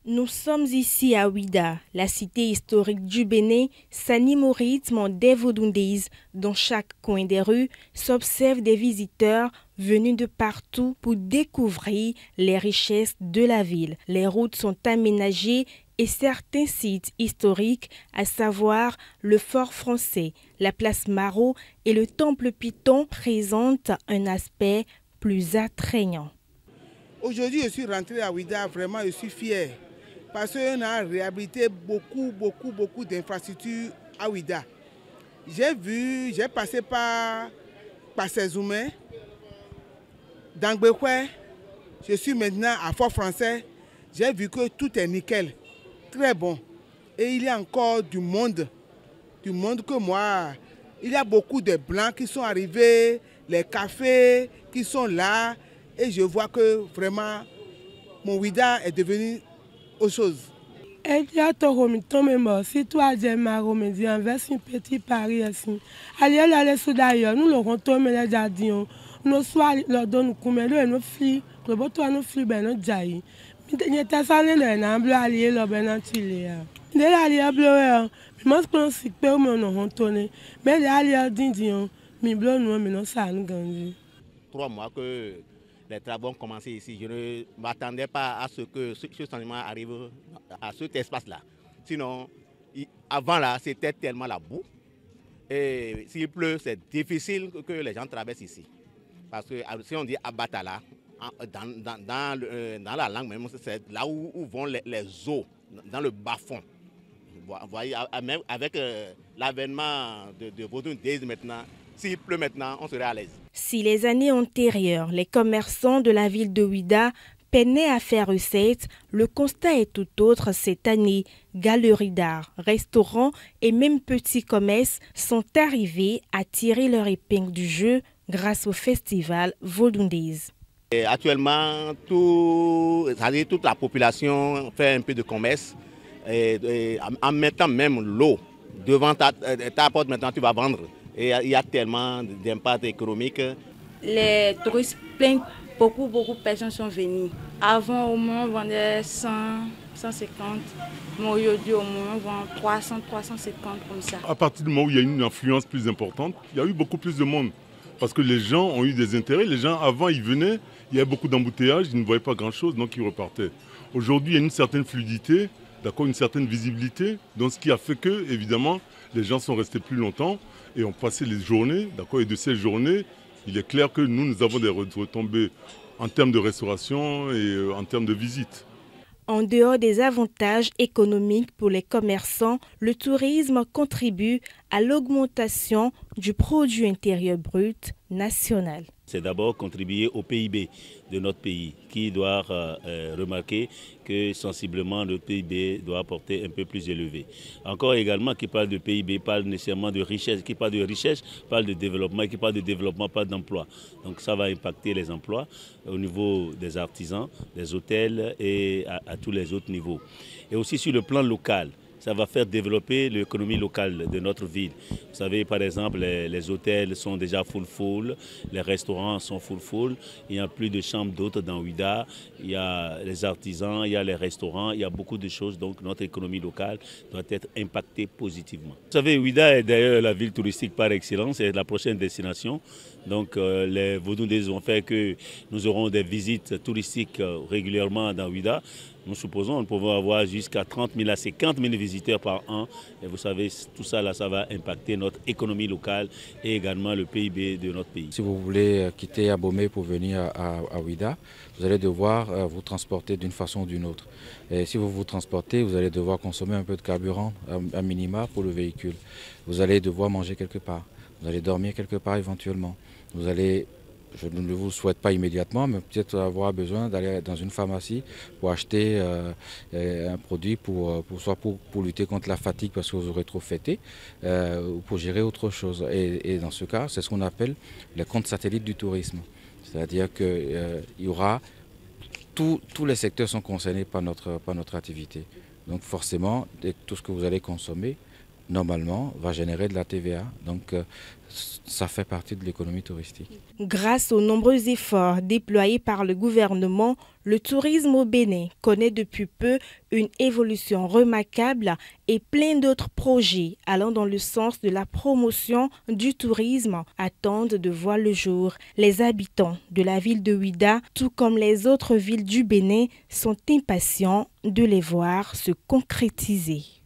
Nous sommes ici à Ouida, la cité historique du Bénin, s'anime au rythme des Vodundeis. Dans chaque coin des rues s'observent des visiteurs venus de partout pour découvrir les richesses de la ville. Les routes sont aménagées et certains sites historiques, à savoir le fort français, la place Marot et le temple Python, présentent un aspect plus attrayant. Aujourd'hui, je suis rentré à Ouida, vraiment je suis fier. Parce qu'on a réhabilité beaucoup d'infrastructures à Ouida. J'ai passé par Sezoumen, dans Gbekwe, je suis maintenant à Fort Français. J'ai vu que tout est nickel, très bon. Et il y a encore du monde que moi. Il y a beaucoup de blancs qui sont arrivés, les cafés qui sont là. Et je vois que vraiment, mon Ouida est devenu autre chose. Et il y a tout le monde, si toi j'ai ma remédie, envers un petit pari ainsi. Allez là sous d'ailleurs, nous l'aurons tombé les jardins. Nous soirs leur donne combien de nos filles, le boto nous filles ben nous jaillit. Il y a ta salle là, n'a bleu allié le ben antilé. De l'allié bleu, mais moi je pense que peu mais on auront tourné. Mais l'allié d'indiens, mais bleu nous mais non ça nous grandit. 3 mois que les travaux ont commencé ici. Je ne m'attendais pas à ce que ce changement arrive à cet espace-là. Sinon, avant là, c'était tellement la boue. Et s'il pleut, c'est difficile que les gens traversent ici. Parce que si on dit Abatala, dans la langue même, c'est là où vont les eaux, dans le bas-fond. Vous voyez, même avec l'avènement de Vodundeis maintenant, s'il pleut maintenant, on serait à l'aise. Si les années antérieures, les commerçants de la ville de Ouida peinaient à faire recette, le constat est tout autre cette année. Galeries d'art, restaurants et même petits commerces sont arrivés à tirer leur épingle du jeu grâce au festival Vodundeis. Actuellement, toute la population fait un peu de commerce en mettant même l'eau devant ta porte. Maintenant, tu vas vendre. Et il y a tellement d'impact économique. Les touristes plaignent, beaucoup de personnes sont venues. Avant, au moins, on vendait 100, 150. Mais aujourd'hui, au moins, on vend 300, 350 comme ça. À partir du moment où il y a une influence plus importante, il y a eu beaucoup plus de monde. Parce que les gens ont eu des intérêts. Les gens, avant, ils venaient, il y avait beaucoup d'embouteillages, ils ne voyaient pas grand-chose, donc ils repartaient. Aujourd'hui, il y a une certaine fluidité, d'accord, une certaine visibilité. Donc, ce qui a fait que, évidemment, les gens sont restés plus longtemps et ont passé les journées, d'accord. Et de ces journées, il est clair que nous avons des retombées en termes de restauration et en termes de visite. En dehors des avantages économiques pour les commerçants, le tourisme contribue à l'augmentation du produit intérieur brut national. C'est d'abord contribuer au PIB de notre pays, qui doit remarquer que sensiblement le PIB doit porter un peu plus élevé. Encore également, qui parle de PIB, parle nécessairement de richesse, qui parle de richesse, parle de développement, qui parle de développement, parle d'emploi. Donc ça va impacter les emplois au niveau des artisans, des hôtels et à tous les autres niveaux. Et aussi sur le plan local. Ça va faire développer l'économie locale de notre ville. Vous savez, par exemple, les hôtels sont déjà full, les restaurants sont full, il n'y a plus de chambres d'hôtes dans Ouida, il y a les artisans, il y a les restaurants, il y a beaucoup de choses, donc notre économie locale doit être impactée positivement. Vous savez, Ouida est d'ailleurs la ville touristique par excellence, c'est la prochaine destination. Donc les Vodundeis ont fait que nous aurons des visites touristiques régulièrement dans Ouida. Nous supposons nous pouvons avoir jusqu'à 30 000 à 50 000 visiteurs par an. Et vous savez, tout ça, là, ça va impacter notre économie locale et également le PIB de notre pays. Si vous voulez quitter Abomey pour venir à Ouida, vous allez devoir vous transporter d'une façon ou d'une autre. Et si vous vous transportez, vous allez devoir consommer un peu de carburant, un minima pour le véhicule. Vous allez devoir manger quelque part. Vous allez dormir quelque part éventuellement. Vous allez, je ne vous le souhaite pas immédiatement, mais peut-être avoir besoin d'aller dans une pharmacie pour acheter un produit soit pour lutter contre la fatigue parce que vous aurez trop fêté, ou pour gérer autre chose. Et dans ce cas, c'est ce qu'on appelle les comptes satellites du tourisme. C'est-à-dire qu'il y aura tous les secteurs sont concernés par notre activité. Donc forcément, tout ce que vous allez consommer normalement, va générer de la TVA. Donc, ça fait partie de l'économie touristique. Grâce aux nombreux efforts déployés par le gouvernement, le tourisme au Bénin connaît depuis peu une évolution remarquable et plein d'autres projets allant dans le sens de la promotion du tourisme attendent de voir le jour. Les habitants de la ville de Ouidah, tout comme les autres villes du Bénin, sont impatients de les voir se concrétiser.